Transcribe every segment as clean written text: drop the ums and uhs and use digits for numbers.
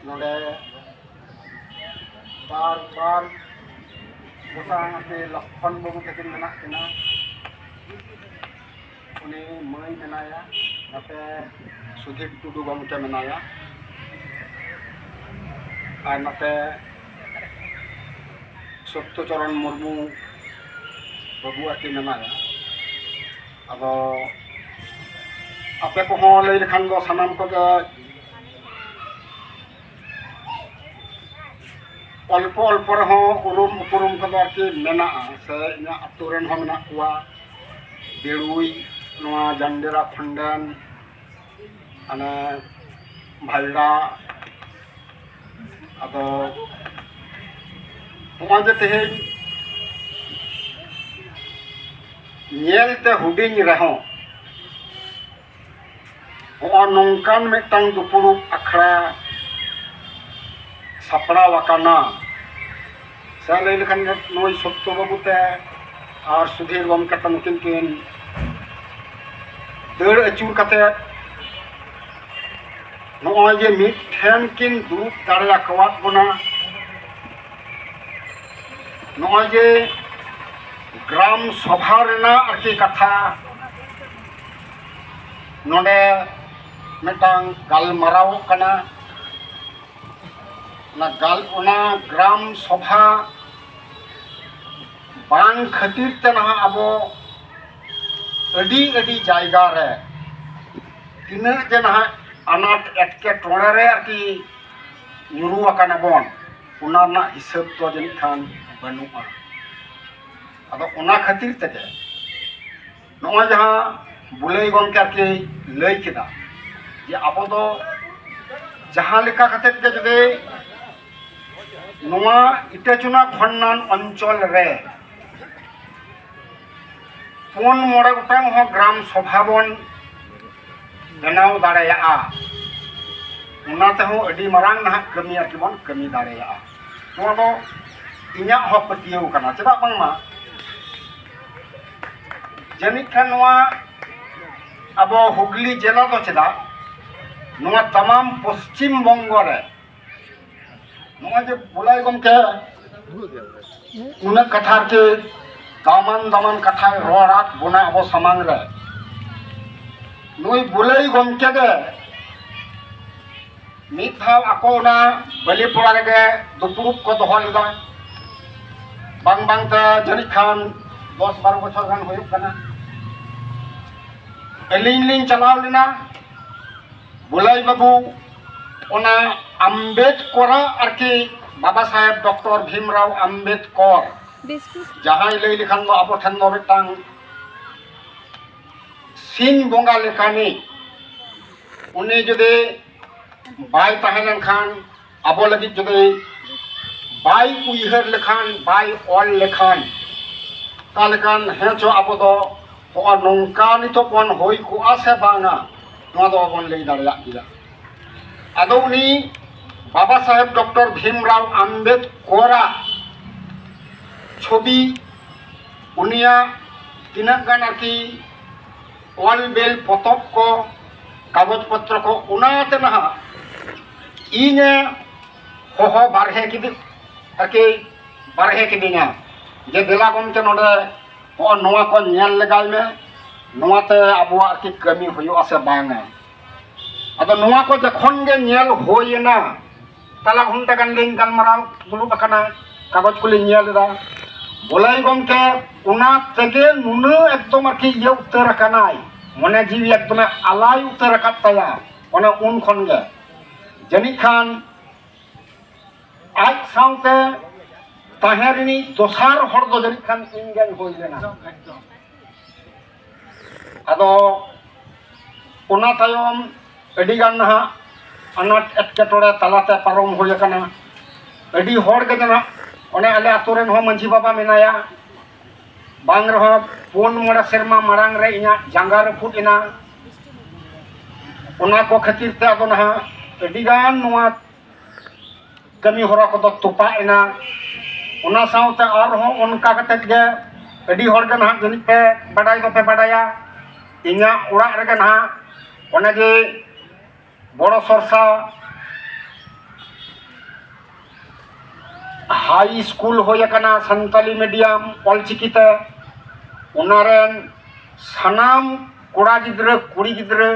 नोडे बार बार गोसांग के लखन बाबू तकिन मेना किना उनी मई मेनाया नते सुधीर टुडू गमके मेनाया और नते सत्यचरण मुर्मू बाबू आके मेनाया अदो आपे को लई लेखान दो सानाम को अल्प अल्प उरुम उपरुम को मेना से इन आतुरेन मेना कुआ बेड़ुई नवा जंडेरा खंडन अने भालडा अदो हमारे तेहेन नेलते हुडिंग रहो नौकान मिट्टांग दुपुरुब अखड़ा सापड़ा वाकाना से लई लेखान नई सत्य बाबूते और सुधीर गमके तनकिन किन दौड़ अचूर कते नॉय जे मिठेन किन दुरुब दाड़े कवात बना नॉय जे ग्राम सभा रेना आरकी कथा नोडे मिटांग गालमाराव कना ना ग्राम सभा बांग खातिर ते ना अब अड़ी जायगा रे तीना जे ना अनाट एटके टोड़े रे आरकी ᱧᱩᱨᱩ आकाना बन उना ना हिसाब तो जनी खान बनुआ अदो उना खातिर तके नॉय जहां बुलई गमके आरकी लई किदा जे अब दो जहां लेका कते के जदे नोआ इटाचुना खन्नान अंचल रे पुन मोड़े गोटांग हो ग्राम सभा बन बनाव दाड़ेया उनाते हो अडी मारांग ना कमी आरकी बन कमी दाड़ेया नोआ दो इन्या हो पतियो कना चेदा बांगमा जनिक खान नोआ अब हुगली जिला दो चेदा नोआ तमाम पश्चिम बंगो रे नोआ जे बुलाई गमके उना कथा के दामान दामान कथा रोड़ात बुना अब समांग रे नुई बुलाई गमके गे मिथाव आको ना बलिपड़ा रे दुपुरुब को दोहो लेदा बांग बांग ते जनी खान 10-12 बछर गान होयुक कना एलिंग लिंग चलाव लेना बुलाई बाबू ओना अम्बेडकर आरकी बाबा साहेब डॉक्टर भीमराव अम्बेडकर जहां लई लेखान दो अब ठन दो मिटांग सिंह बोंगा लेखानी उनी जदे बाय ताहेलन खान अब लगी जदे बाय उइहर लेखान बाय ऑल लेखान तालेकान हेचो अब दो हो नोंका नितो बन होई को आसे बांगा नोआ दो बन लई दाड़िया गिला अदो उनी बाबा साहेब डॉक्टर भीमराव अम्बेडकर छवि उनिया तीना गान आरकी ऑल बेल पतब को कागज पत्र को उनाते ना इने हो बारहे किदि आरकी बारहे किदिया जे देला गमके नोडे हो नोआ को नेल लगाय में नोआते आबो आरकी कमी होयो आसे बांगा अदो नोआ को जखन गे नेल होयना तला घंटा गान लिंग गालमाराव दुलुब आकाना कागज को लिंग नेलदा बुलाई गमके उना तेगे नुनु एकदम आरकी ये उत्तर आकानाय मने जीवी एकदम आलाय उत्तर आकात ताया ओने उन खन गे जनी खान आज साउते ताहेरनी दोसार हर दो जनी खान इंगेन होय लेना अदो उना तायम अडी गान ना अनाट एटकेटोड़े तलाते पारम होय आकाना अडी हर गे जना ओने आले आतुरेन हो मंझी बाबा मेनाया बांग रहो 4-5 सेरमा मारांग रे इना जांगा रफुट इना उना को खातिर ते अदो ना अडी गान नोआ कमी होरा को दो तुपा इना उना साउते और हो उनका कते गे अडी हर गे ना जनि पे बडाई दो पे बडाया इना उड़ा रे ना ओने जे बड़ो सरसा हाई स्कूल होयकना संताली मीडियम ऑलचिकीते उनारेन सानाम कोड़ा गिद्रा कुड़ी गिद्रा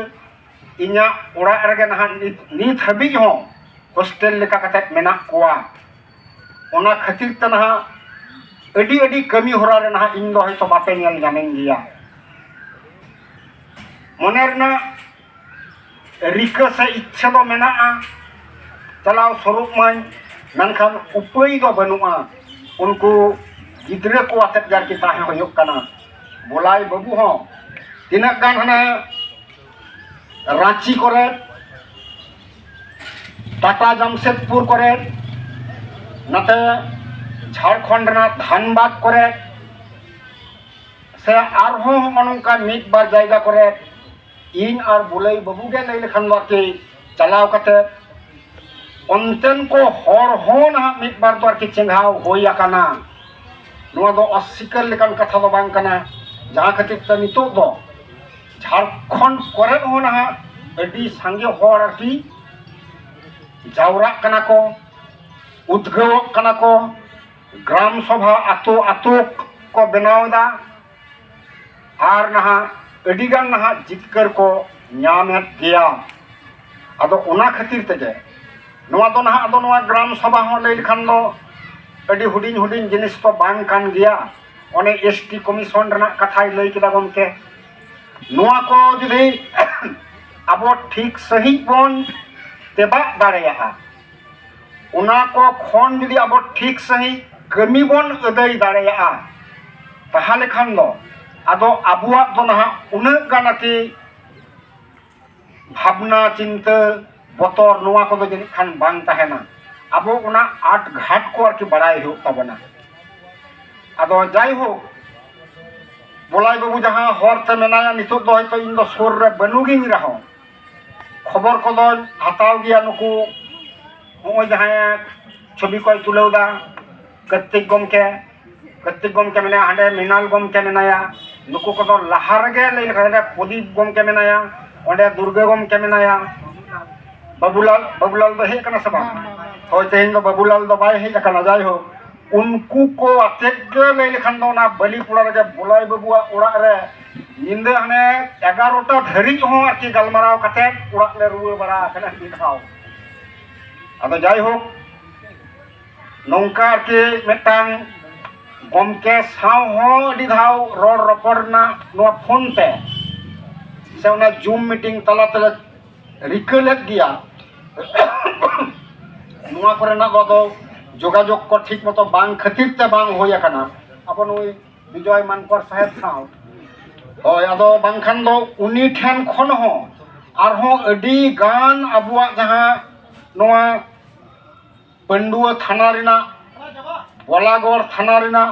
इन्या ओड़ा रगे नहा नीत हबीज हो हॉस्टल लेका कते मेना कोआ ओना खातिर त नहा अडी अडी कमी होरा रे नहा इन दो हयतो बापे नेल जामेन गिया मनेरना रिका से इच्छा दो मेना चलाव स्वरूप मन मेनखान उपाय दो बनुआ उनको गिद्रा को आते जार की ताहे होयक कना बोलाई बाबू हो तिना गान हने रांची करे टाटा जमशेदपुर करे नाते झारखंड ना धानबाद करे से आरहो मनोंका मिट बार जायगा करे इन और बुलाई बाबू गे लई लेखान बाकी चलाव कते अंतन को हर हो ना मिट बार तो आरकी चेंगाव होई आकाना नुआ दो अस्वीकार लेकान कथा दो बांग कना जहां खातिर त नितो दो झारखंड करे हो ना अडी सांगे हर आरकी जावरा कना को उद्गव कना को ग्राम सभा आतो आतो को बनावदा आर नहा अडिगान नहा जितकर को न्यामेत गया अदो ओना खातिर तेजे नोआ दो नहा अदो नोआ ग्राम सभा हो लई लखान दो अडी हुडिन हुडिन जिनिस तो बांग कान गया ओने एसटी कमीशन रना कथाय लई केदा गमके नोआ को जुदी अब ठीक सही बन तेबा दाड़ेया उना को खन जुदी अब ठीक सही कमी बन अदाय दाड़ेया ताहले खान दो आदो आबुआ दो नहा उना गानाती भावना चिंता बतर नोआ को दो जनि खान बांग ताहेना आबो उना आठ घाट को आरकी बड़ाई हो तबना आदो जाय हो बोलाई बाबू जहां हरते मेनाया नितो दो हयतो इन दो सुर रे बनुगिन रहो खबर को दो हताव गया नुकु हो जहां छवि को तुलौदा कत्तिक गमके मेना हांडे मिनाल गमके मेनाया नुकु को दो लहार गे लई लेखा प्रदीप गमके मेनाया ओंडे दुर्गा गमके मेनाया बाबूलाल दो हे कना सबा होय तेहिन दो बाबूलाल दो बाय हे कना जाय हो उनको को अतेक गे लई लेखान दो ना बलिपुरा रे बोलाई बाबुआ ओड़ा रे निंदा हने 11टा धरी हो आरकी गलमाराव कते ओड़ा ले रुवा बड़ा कना दिखाओ अदो जाय हो नौका के मेटांग गमके साव हो अडी धाव रोड रपड़ ना नो फोन पे से उना जूम मीटिंग तला तला रिकलेट गया नुआ करे ना दो जोगाजोग को ठीक मतो बांग खातिर ते बांग होया कना अपन ओई विजय मानकर साहेब साव होय आदो बांखान दो उनी ठेन खन हो आर हो अडी गान अबुआ जहां नोआ पंडुआ थाना रिना बोलागोर थाना रिना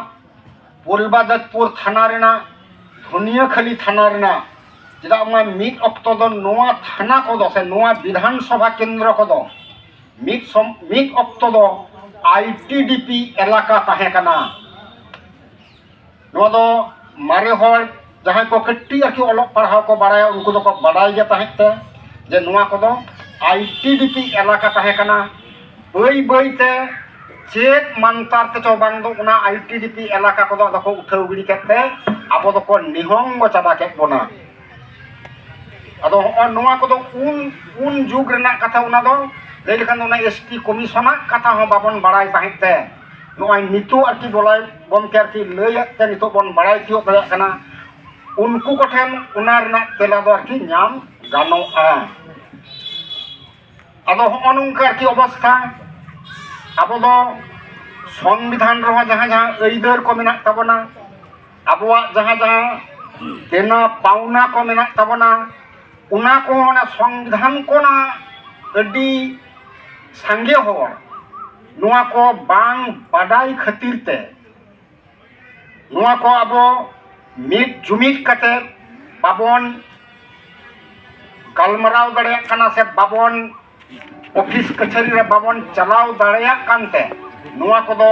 पुलबादतपुर थाना रिना धुनियाखाली थाना रिना जेदा मा मिट अक्तो दो नोआ थाना को दो से नोआ विधानसभा केंद्र को दो मिट अक्तो दो आईटीडीपी इलाका ताहे कना नोआ दो मारे हर जहां को कट्टी आरकी ओलक पढ़ाव को बाड़ाया उनको दो को बाड़ाय गे ताहेते जे नोआ को दो आईटीडीपी इलाका ताहे कना बई बईते चेक मानतार ते चो बांग दो उना आईटीडीपी इलाका को दो को उठाव गिड़ी केते आबो दो को निहंग चाबा के बोना अदो नोआ को दो उन जुग रेना कथा उना दो लई लेखान उना एसटी कमीशना कथा हो बाबन बाड़ाय ताहेते नोय नितो आरकी बोलाय गमके आरकी लईते नितो बन बाड़ाय थियो दया कना उनको को ठेन उना रेना तेला दो आरकी नाम गानोआ आदो हनुंका आरकी अवस्था अब दो संविधान रहा जहां जहां अइदार को मेना तबना अबुआ जहां जहां देना पावना को मेना तबना उना को ना संविधान को ना अडी सांगे हो नुआ को बांग बाडाई खातिर ते नुआ को अबो मिट जुमिट कते बाबन गलमराव दड़े कना से बाबन ऑफिस कचहरी रे बाबन चलाव दाड़ेया कानते नुआ को दो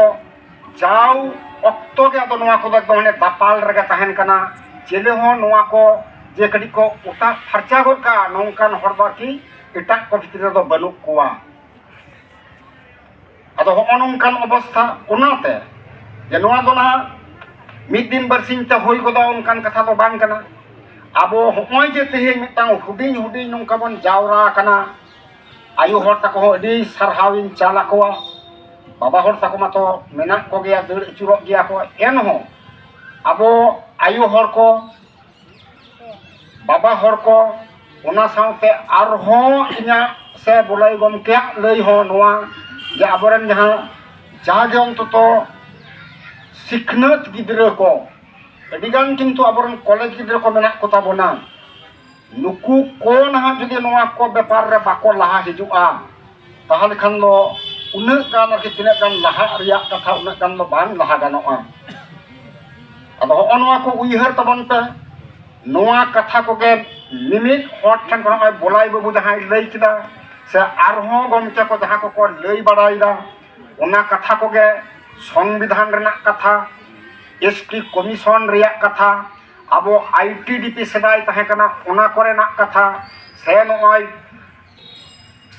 जाव अक्तो के दो नुआ को दो हने दापाल रगे तहन कना चेले हो नुआ को जे कडी को उता फरचा गोर का नौकान हर दो की एटा को भितर दो बनु कोआ ᱟᱫᱚ ᱦᱚᱸᱜᱼᱚ ᱱᱚᱝᱠᱟᱱ ᱚᱵᱚᱥᱛᱷᱟ ᱚᱱᱟᱛᱮ ᱡᱮ ᱱᱚᱣᱟ ᱫᱚ ᱱᱟᱦᱟᱜ ᱢᱤᱫ ᱫᱤन ᱵᱟᱨᱥᱤᱧ ᱛᱮ ᱦᱩᱭ ᱜᱚᱫᱚᱜ ᱚᱱᱠᱟᱱ ᱠᱟᱛᱷᱟ ᱫᱚ ᱵᱟᱝ ᱠᱟᱱᱟ ᱟᱵᱚ ᱦᱚᱸᱜᱼᱚᱭ ᱡᱮ ᱛᱮᱦᱮᱧ ᱢᱤᱫᱴᱟᱝ ᱦᱩᱰᱤᱧ ᱦᱩᱰᱤᱧ ᱱᱚᱝᱠᱟ ᱵᱚᱱ ᱡᱟᱣᱨᱟ ᱟᱠᱟᱱᱟ ᱟᱭᱳ ᱦᱚᱲ ᱛᱟᱠᱚ ᱦᱚᱸ ᱟᱹᱰᱤ ᱥᱟᱨᱦᱟᱣᱤᱧ ᱪᱟᱞ ᱟᱠᱚᱣᱟ ᱵᱟᱵᱟ ᱦᱚᱲ ᱛᱟᱠᱚ ᱢᱟᱛᱚ ᱢᱮᱱᱟᱜ ᱠᱚᱜᱮᱭᱟ ᱫᱟᱹᱲ ᱟᱹᱪᱩᱨᱚᱜ ᱜᱮᱭᱟ ᱠᱚ ᱮᱱᱦᱚᱸ ᱟᱵᱚ ᱟᱭᱳ ᱦᱚᱲ ᱠᱚ ᱵᱟᱵᱟ ᱦᱚᱲ ko ᱚᱱᱟ ᱥᱟᱶᱛᱮ ᱟᱨᱦᱚᱸ ᱤᱧᱟᱹᱜ ᱥᱮ ᱵᱚᱞᱟᱭ ᱜᱚᱢᱠᱮᱭᱟᱜ ᱞᱟᱹᱭ ᱦᱚᱸ ᱱᱚᱣᱟ ᱡᱮ ᱟᱵᱚᱨᱮᱱ ᱡᱟᱦᱟᱸ ᱚᱱᱛᱚᱛᱚ ᱥᱤᱠᱷᱱᱟᱹᱛ ᱜᱤᱫᱽᱨᱟᱹ ko ᱟᱹᱰᱤᱜᱟᱱ ᱠᱤᱱᱛᱩ ᱟᱵᱚᱨᱮᱱ ᱠᱚᱞᱮᱡᱽ ᱜᱤᱫᱽᱨᱟᱹ ko ᱢᱮᱱᱟᱜ ᱠᱚ ᱛᱟᱵᱚᱱᱟ ᱱᱩᱠᱩ ko ᱱᱟᱦᱟᱜ ᱡᱩᱫᱤ ᱱᱚᱣᱟ ko ᱵᱮᱯᱟᱨ ᱨᱮ ᱵᱟᱠᱚ ᱞᱟᱦᱟ ᱦᱤᱡᱩᱜᱼᱟ ᱛᱟᱦᱚᱞᱮ ᱠᱷᱟᱱ ᱫᱚ उन्नत गान आरके तिनाक गान लाहा रिया कथा उन्नत गान दो बांग लाहा गानोआ अदो होनवा को उइहर तबन पे नोआ कथा को गे निमित हट ठन को नय बोलाई बाबू जहां लई किदा से आरहो गमके को जहां को लई बड़ाईदा ओना कथा को गे संविधान रेना कथा एसटी कमीशन रिया कथा अब आईटीडीपी सेदाय तहे कना ओना कोरेना कथा से नय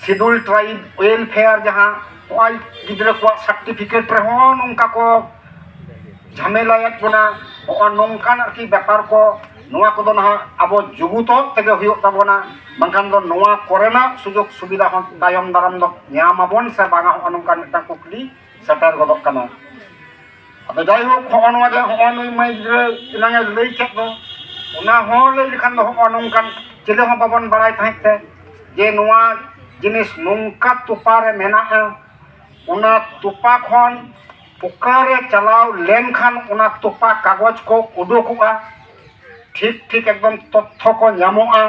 शेड्यूल ट्राइब वेलफेयर जहां ओय गिद्रा को सर्टिफिकेट रहो नोंका को झमेलायत बना ओ नोंकान आरकी व्यापार को नोआ को ना अब जुगुतो तेगे हुयो ताबोना बांखान दो नोआ कोरेना सुजोग सुविधा हन दायम दाराम दो न्यामाबोन से बांगा हो नोंकान मिटा कुकली सटर गदक कना अब जाय हो खनवा जे हो नई माइ इलांगे लई केत दो ओना हो लई लिखान दो हो नोंकान चेले हो बाबन बाराय थाइते जे नोआ जिनिस नोंका तुपारे मेना उना तुपा खन उकारे चलाव लेन खान उना तुपा कागज को उडुकुआ ठीक ठीक एकदम तथ्य को ᱧᱟᱢᱚᱜᱼᱟ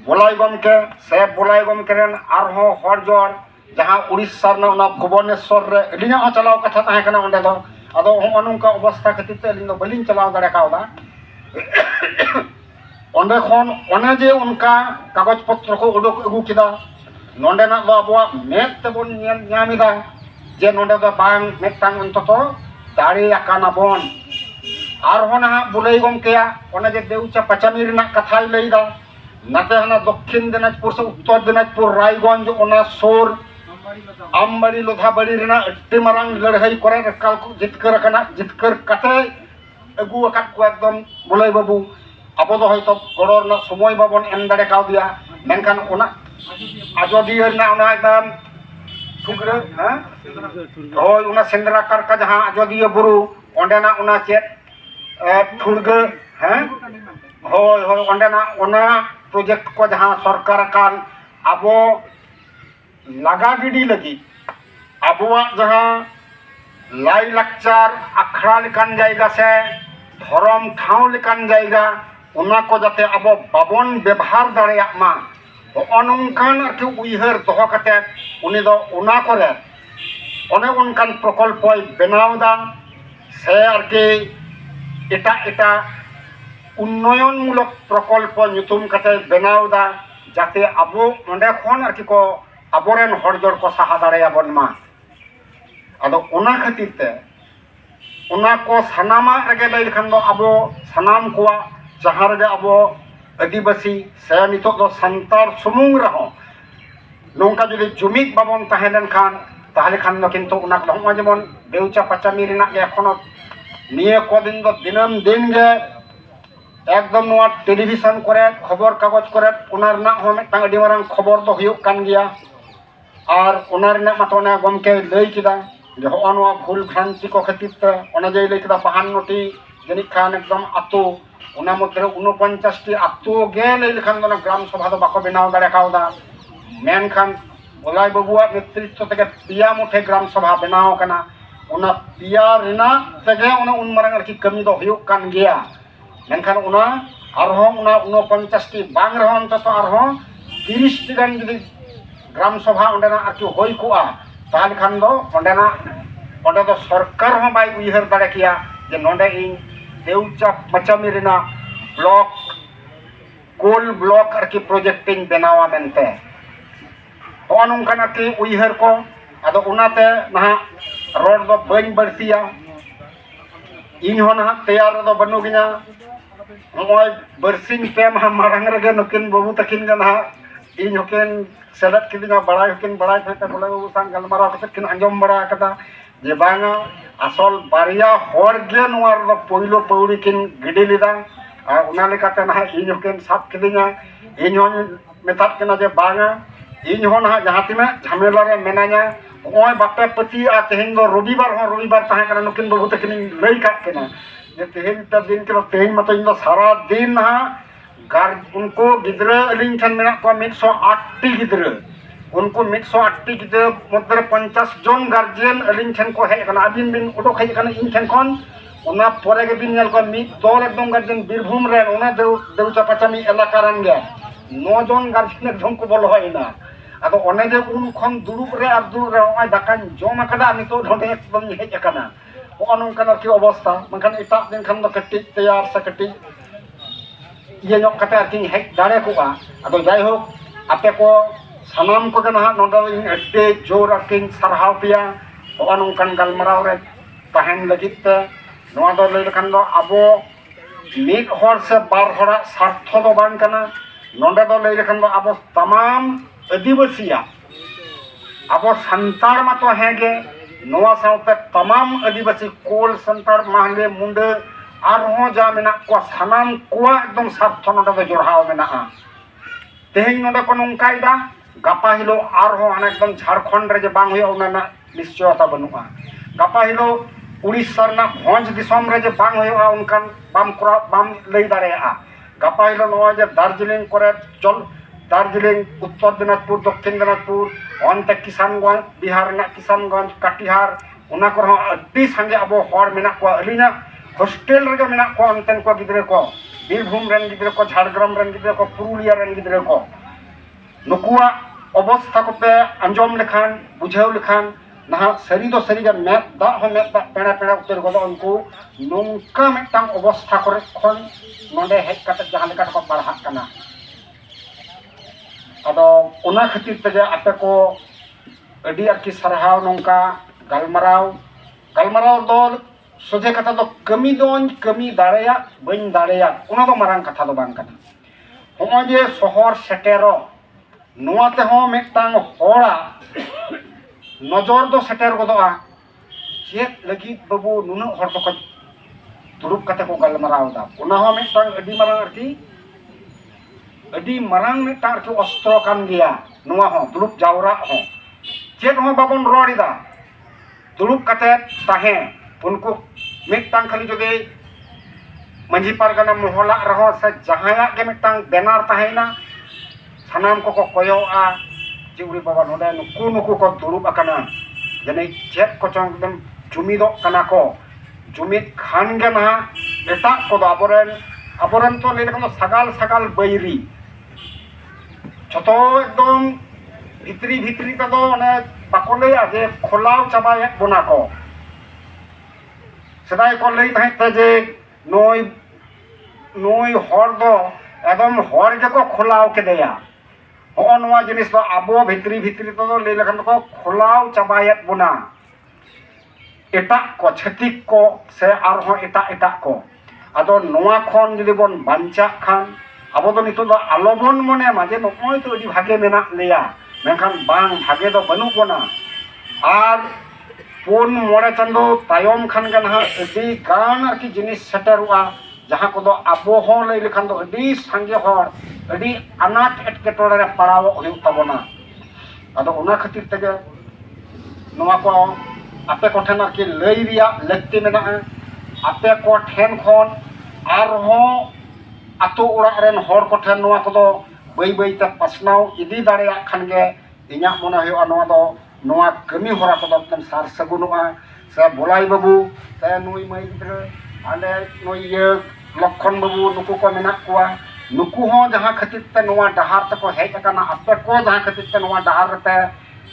बोलाई गमके से बोलाई गमके रेन आरहो हरजोर जहां उड़ीसा ना उना भुवनेश्वर रे अलिना हो चलाव कथा ताहे कना ओंडे दो आदो हो अनुका अवस्था खातिर ते अलिन दो बलिन चलाव दाड़े कावदा ओंडे खन ओने जे उनका कागज पत्र को उडुक अगु किदा नोंडे ना दो अबवा मेत तेबोन ᱧᱟᱢᱤदा जे नोंडे दो बांग मेटांग अंततो दाड़ी आकाना बोन आरहो ना बुलाई गमकेया ओने जे देउचा पचामी रेना कथाय लईदा नाते हना दक्षिण दिनाजपुर से उत्तर दिनाजपुर रायगंज ओना सोर आमबाड़ी लोधाबाड़ी रेना अड्डी मारांग लड़ाई करे काल को जितकर कना जितकर कते अगु अकात को एकदम बुलाई बाबू अब दो हयतो गड़र ना समय बाबन एम दाड़े काव दिया मेनखान ओना आजोदिया ना ओना एकदम ठुगरे हां होय ओना सेंद्रा कारका जहां आजोदिया बुरु ओंडेना ओना चेत ठुरगे हैं होय होय ओंडेना ओना प्रोजेक्ट को जहां सरकार कान आबो लगा गिडी लगी आबोआ जहां लाई लक्चर अखड़ा लेकान जायगा से धर्म ठाव लेकान जायगा ओना को जाते आबो बाबन व्यवहार दाड़ेया मा अनंकान आरकी उइहर दोहो कते उनी दो ओना करे ओने उनकान प्रकल्प बनावदा से आरकी एटा एटा उन्नयनमूलक प्रकल्प ᱧᱩᱛᱩᱢ कते बनावदा जाते आबो ओंडे खन आरकी को आबोरेन हरजोर को साहा दाड़ेयाबन मा आदो ओना खातिर ते ओना को सानामा रगे लई लखान दो आबो सानाम कोआ जहां रगे आबो आदिवासी से नितो दो संतार सुमुंग रहो नोंका जुदी जुमिद बाबन ताहेलेन खान ताहले खान दो किंतु ओना को जेमन देउचा पचामी रेना गे एखोनो निये को दिन दो दिनम दिन गे एकदम नोआ टेलीविजन करे खबर कागज करे ओना रना हो मिटांग अडी मारांग खबर दो हुयुक कान गिया और ओना रना मातो ना गमके लई किदा जे हो नोआ भूल भ्रांति को खातिर ते ओना जे लई किदा 52टी जनि खान एकदम आतो ओना मध्य 49टी आतो गे लई लखान दो ग्राम सभा दो बाको बनाव दाड़े कावदा मेन खान बोलाई बाबुआ नेतृत्व तके पिया मुठे ग्राम सभा बनाव कना ओना पिया रेना तगे ओना उन मारांग आरकी कमी दो हुयुक कान गिया मेनखान ओना आरहो ओना 49टी बांग रहो अंतत आरहो 30टी गान जुदी ग्राम सभा ओंडेना आरकी होई कोआ ताहले खान दो ओंडेना ओंडे दो सरकार हो बाय उइहर दाड़े किया जे नोंडे इन देउचा Pachami Raina block coal block आरकी projecting बनावा मेनते ओ नोंकान आरकी उइहर को आदो ओनाते नहा रोड दो बन बढ़तिया इन हो ना तैयार दो बनुगिना ओय बरसिन पे मारांग रगे नकिन बाबू तकिन गे ना इन हकिन सेलेद किदिना बड़ाई हकिन बड़ाई थे बोले बाबू सान गलमाराव कते किन आंजम बड़ा कदा जे बांगा आसल बारिया हर गे नोआ रो पहिलो पौड़ी किन गिडी लिदा आ उना लेकाते ना इन हकिन साब किदिना इन होन मेतात केना जे बांगा इन होन ना जहां तिना झमेला रे मेना냐 ओय बापे पति आ तेहेन दो रविवार ताहे kana नुकिन बाबू तकिन लई का केना जे तेहेन ता दिन के तेहेन मत इन सारा दिन ना गार उनको गिद्रा अलिंग ठन मेना को 108 टी गिद्रा उनको 108 टी गिद्रा मध्य 50 जन गार्जियन अलिंग ठन को है kana अबिन बिन उडो खै kana इन ठन कोन ओना परे के बिन नेल को मिद दल एकदम गार्जियन बीरभूम रे ओना देउचा पचामी एलाका रन गे 9 जन गार्जियन एकदम को बोल होइना आदो ओने जे उन खन दुरुब रे आ दुरुब रे ओय दाकान जम अकदा नितो ढोंडे एकदम हेज अकना ओ नोंकन की अवस्था मनखान इटा दिन खन दो कट्टी तैयार से कट्टी ये ᱧᱚᱜ ᱠᱟᱛᱮ ᱟᱨᱠᱤ ᱦᱮᱡ ᱫᱟᱲᱮ ᱠᱚᱜᱼᱟ ᱟᱫᱚ ᱡᱟᱭᱦᱳᱠ ᱟᱯᱮ ᱠᱚ ᱥᱟᱱᱟᱢ ᱠᱚᱜᱮ ᱱᱟᱦᱟᱜ ᱱᱚᱰᱮ ᱤᱧ ᱟᱹᱰᱤ ᱡᱳᱨ ᱟᱨᱠᱤᱧ ᱥᱟᱨᱦᱟᱣ ᱯᱮᱭᱟ ᱱᱚᱜᱼᱚ ᱱᱚᱝᱠᱟᱱ ᱜᱟᱞᱢᱟᱨᱟᱣ ᱨᱮ ᱛᱟᱦᱮᱱ ᱞᱟᱹᱜᱤᱫ ᱛᱮ ᱱᱚᱣᱟ ᱫᱚ ᱞᱟᱹᱭ ᱞᱮᱠᱷᱟᱱ ᱫᱚ ᱟᱵᱚ ᱢᱤᱫ ᱦᱚᱲ ᱥᱮ ᱵᱟᱨ ᱦᱚᱲᱟᱜ ᱥᱟᱨᱛᱷᱚ ᱫᱚ ᱵᱟᱝ ᱠᱟᱱᱟ ᱱᱚᱰᱮ ᱫᱚ ᱞᱟᱹᱭ ᱞᱮᱠᱷᱟᱱ ᱫᱚ ᱟᱵᱚ तमाम ᱟᱹᱫᱤᱵᱟᱹᱥᱤᱭᱟᱜ ᱟᱵᱚ ᱥᱟᱱᱛᱟᱲ ᱢᱟᱛᱚ ᱦᱮᱸᱜᱮ ᱱᱚᱣᱟ ᱥᱟᱶᱛᱮ तमाम ᱟᱹᱫᱤᱵᱟᱹᱥᱤ ᱠᱳᱞ ᱥᱟᱱᱛᱟᱲ ᱢᱟᱦᱞᱮ ᱢᱩंᱰᱟᱹ आरहों जा मेना को सानाम को एकदम सार्थो नोडे दो जोड़ाव मेना तेहेन नोडे को नोंकाइदा गापा हिलो आरहों आना एकदम झारखंड रे जे बांग होय ओना ना निश्चयता बनुआ गापा हिलो उड़ीसा ना भोज दिसम रे जे बांग होय उनकान बाम लई दाड़ेया गापा हिलो नोआ जे दार्जिलिंग करे चल दार्जिलिंग उत्तर दिनाजपुर दक्षिण दिनाजपुर ओनते किसानगंज बिहार ना किसानगंज कटिहार ओना को अड्डी संगे अबो हर मेना को अलिना हॉस्टेल रे मेना को अंतन को गिद्रे को बीरभूम रेन गिद्रे को झारग्राम रेन गिद्रे को पुरुलिया रेन गिद्रे को नुकुआ अवस्था को पे अंजम लेखान बुझाव लेखान ना सरी दो सरी गे मेद दा हो मेद दा पेड़ा पेड़ा उतर को उनको नोंका मेटांग अवस्था करे खन नोडे हेज काते जहां लेका को पढ़ा कना अदो ओना खातिर ते आपे को अडी आरकी सरहाव नोंका गलमराव दो सोझे कथा दो कमी दोन कमी दाड़ेया बन दाड़ेया ओना दो मारांग कथा दो बांग कना होय जे शहर सेटेरो नोआ ते हो मेटांग होड़ा नजर दो सेटेर गोदोआ चेक लगी बाबू नुना हर तो दुरुब कते को गलमराव दा ओना हो मेटांग अडी मारांग मेटांग आरकी अस्त्र कान गया नोआ हो दुरुब जावरा हो चेक हो बाबन रोड़ीदा दुरुब कते ताहे उनको मिटांग खाली जोगे मंझी पारगाना मोहला रहो से जहाया के मिटांग बेनार ताहेना सानाम को कोयोआ जिउरी बाबा नोडे नुकु को दुरुब अकना जने चेक को चंग एकदम जुमिदो कना को जुमिद खान गे ना एटा को आबोरन तो ले लेखन सगाल बैरी छतो एकदम भित्री तो ने बाको लैया जे खोलाव चाबाय बोना को सदाय को लई थाते जे नोई हर दो एकदम हर के को खोलाव के देया हो नोआ जिनिस दो आबो भित्री तो ले लेखन को खोलाव चाबायत बुना एटा को छतिक को से आर हो एटा को आदो नोआ खन जदि बन बांचा खान आबो दो नितो दो आलोबन मने माजे नोय तो अडी भागे मेना लेया मेनखान बांग भागे दो बनु कोना आर पुन मोड़े चंदो तायम खान गना अडी गान आरकी जिनिस सेटरुआ जहां को दो आबो हो लई लेखान दो अडी संगे हर अडी अनाट एटकेटोड़े रे पड़ाव हुयु तबना आदो ओना खातिर तेगे नोआ को आपे को ठेन आरकी लई रिया लक्ति मेना आपे को ठेन खन आर हो आतो ओड़ा रेन हर को ठेन नोआ को दो बाई ते पासनाव इदी दाड़ेया खान गे इन्या मने हुयु नोआ दो नोआ कमी होरा को एकदम सार सगुनोआ से बोलाई बाबू से नुई मई गिद्रा आले नुई लक्षण बाबू नुकु को मेना कोआ नुकु हो जहां खातिर ते नोआ डहार तक हेज अकना आपे को जहां खातिर ते नोआ डहार ते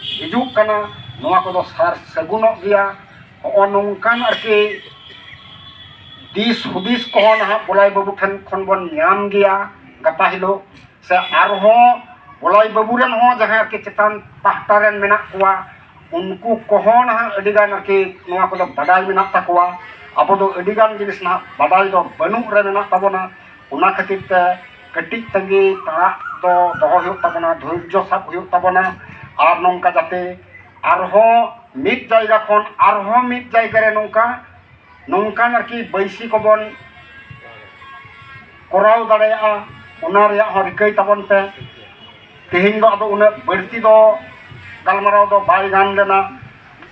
हिजुक कना नोआ को दो सार सगुनो गया ओ नोंकान आरकी दिस हुदिस को ना बोलाई बाबू ठन खन बन न्याम गया गपा हिलो से आरहो बोलाई बाबू रेन हो जहां के चेतान पाहटा रेन मेना कोआ उनको कोहन हा अडिगान आरकी नोआ को दो बडाई मेना ताकोआ अब दो अडिगान जिनिस ना बडाई दो बनु रे मेना ताबोना ओना खातिर ते कटिक तंगे ता ᱫᱚ ᱫᱚᱦᱚ ᱦᱩᱭᱩᱜ ᱛᱟᱵᱚᱱᱟ, ᱫᱷᱳᱨᱡᱚ ᱥᱟᱵ ᱦᱩᱭᱩᱜ ᱛᱟᱵᱚᱱᱟ ᱟᱨ ᱱᱚᱝᱠᱟ ᱡᱟᱛᱮ ᱟᱨᱦᱚᱸ ᱢᱤᱫ ᱡᱟᱭᱜᱟ ᱠᱷᱚᱱ ᱟᱨᱦᱚᱸ ᱢᱤᱫ ᱡᱟᱭᱜᱟ ᱨᱮ ᱱᱚᱝᱠᱟᱱ ᱟᱨᱠᱤ ᱵᱟᱹᱭᱥᱤ ᱠᱚᱵᱚᱱ ᱠᱚᱨᱟᱣ ᱫᱟᱲᱮᱭᱟᱜᱼᱟ, ᱚᱱᱟ ᱨᱮᱭᱟᱜ ᱦᱚᱸ ᱨᱤᱠᱟᱹᱭ ᱛᱟᱵᱚᱱ ᱯᱮ᱾ ᱛᱮᱦᱮᱧ ᱫᱚ ᱟᱫᱚ ᱩᱱᱟᱹᱜ ᱵᱟᱹᱲᱛᱤ ᱫᱚ ᱜᱟᱞᱢᱟᱨᱟᱣ ᱫᱚ ᱵᱟᱭ ᱜᱟᱱ ᱞᱮᱱᱟ,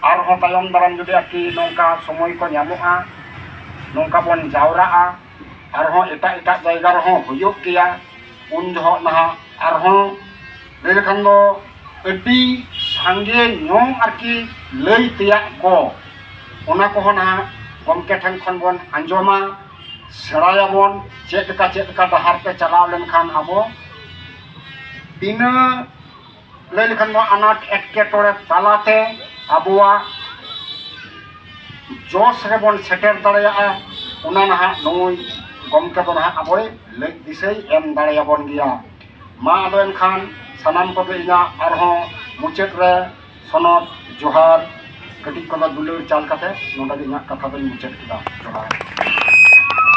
ᱟᱨᱦᱚᱸ ᱛᱟᱭᱚᱢ ᱫᱟᱨᱟᱢ ᱡᱩᱫᱤ ᱟᱨᱠᱤ ᱱᱚᱝᱠᱟ ᱥᱚᱢᱚᱭ ᱠᱚ ᱧᱟᱢᱚᱜᱼᱟ, ᱱᱚᱝᱠᱟ ᱵᱚᱱ ᱡᱟᱣᱨᱟᱜᱼᱟ, ᱟᱨᱦᱚᱸ ᱮᱴᱟᱜ ᱮᱴᱟᱜ ᱡᱟᱭᱜᱟ ᱨᱮᱦᱚᱸ ᱦᱩᱭᱩᱜ ᱜᱮᱭᱟ, ᱩᱱ ᱡᱚᱦᱚᱜ ᱱᱟᱦᱟᱜ ᱟᱨᱦᱚᱸ ᱞᱟᱹᱭ ᱞᱮᱠᱷᱟᱱ ᱫᱚ ᱟᱹᱰᱤ ᱥᱟᱸᱜᱮ ᱧᱚᱜ ᱟᱨᱠᱤ ᱞᱟᱹᱭ ᱛᱮᱭᱟᱜ ᱠᱚ, ᱚᱱᱟ ᱠᱚᱦᱚᱸ ᱱᱟᱦᱟᱜ ᱜᱚᱢᱠᱮ ᱴᱷᱮᱱ ᱠᱷᱚᱱ ᱵᱚᱱ ᱟᱸᱡᱚᱢᱟ, ᱥᱮᱬᱟᱭᱟᱵᱚᱱ ᱪᱮᱫ ᱞᱮᱠᱟ ᱰᱟᱦᱟᱨ ᱛᱮ ᱪᱟᱞᱟᱣ ᱞᱮᱱᱠᱷᱟᱱ ᱟᱵᱚ ᱵᱤᱱᱟᱹ ᱞᱟᱹᱭ ᱞᱮᱠᱷᱟᱱ ᱫᱚ ᱟᱱᱟᱴ ᱮᱴᱠᱮᱴᱚᱬᱮ ᱛᱟᱞᱟᱛᱮ ᱟᱵᱚᱣᱟᱜ ᱡᱚᱥ ᱨᱮᱵᱚᱱ ᱥᱮᱴᱮᱨ ᱫᱟᱲᱮᱭᱟᱜᱼᱟ, ᱚᱱᱟ ᱱᱟᱦᱟᱜ ᱱᱩᱭ ᱜᱚᱢᱠᱮ ᱫᱚ ᱱᱟᱦᱟᱜ ᱟᱵᱚᱭ ᱞᱟᱹᱭ ᱫᱤᱥᱟᱹᱭ ᱮᱢ ᱫᱟᱲᱮᱭᱟᱵᱚᱱ ᱜᱮᱭᱟ᱾ ᱢᱟ ᱟᱫᱚ ᱮᱱᱠᱷᱟᱱ ᱥᱟᱱᱟᱢ ᱠᱚᱜᱮ ᱤᱧᱟᱹᱜ ᱟᱨᱦᱚᱸ ᱢᱩᱪᱟᱹᱫ ᱨᱮ ᱥᱚᱱᱚᱛ ᱡᱚᱦᱟᱨ ᱠᱟᱹᱴᱤᱡ ᱠᱚᱫᱚ ᱫᱩᱞᱟᱹᱲ ᱪᱟᱞ ᱠᱟᱛᱮ ᱱᱚᱰᱮ ᱜᱮ ᱤᱧᱟᱹᱜ ᱠᱟᱛᱷᱟ ᱫᱚᱧ ᱢᱩᱪᱟᱹᱫ ᱠᱮᱫᱟ᱾ ᱡᱚᱦᱟᱨ।